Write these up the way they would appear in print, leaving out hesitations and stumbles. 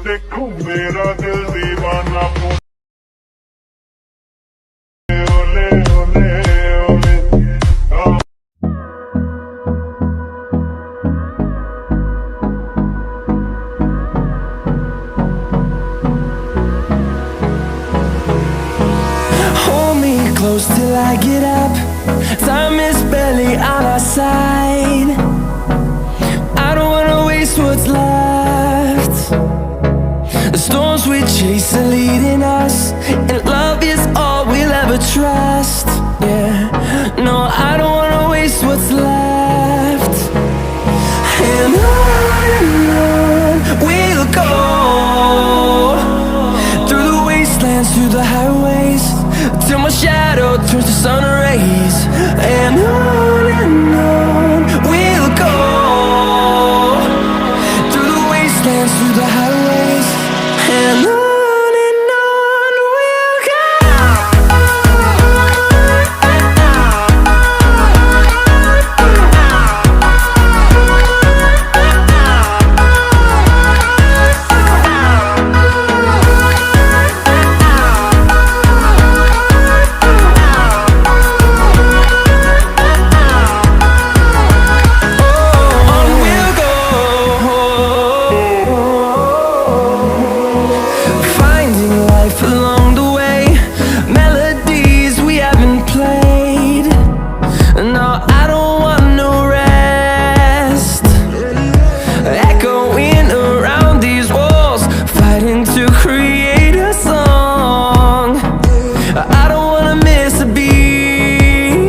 देखूं मेरा दिल दीवाना बोले ओले ओले ओले Hold me close till I get up. Time is barely on our side. I don't wanna waste what's left. The storms we chase are leading us, and love is all we'll ever trust. Yeah, no, I don't wanna waste what's left. And on we'll go, through the wastelands, through the highways, till my shadow turns to sun rays. And on we'll go, through the wastelands, through the highways, and on we'll go. Finding life along the way, melodies we haven't played. No, I don't want no rest. Echoing around these walls, fighting to create a song. I don't wanna miss a beat.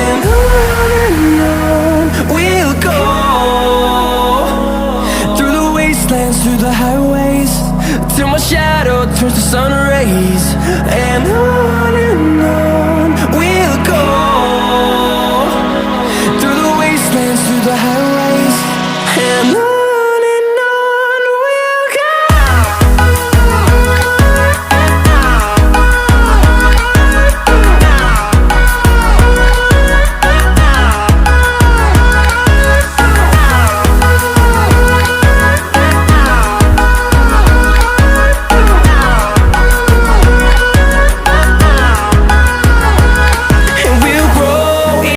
And on we'll go, through the wastelands, through the highways, till my shadow turns to sun rays. And on we'll go, through the wastelands, through the highways.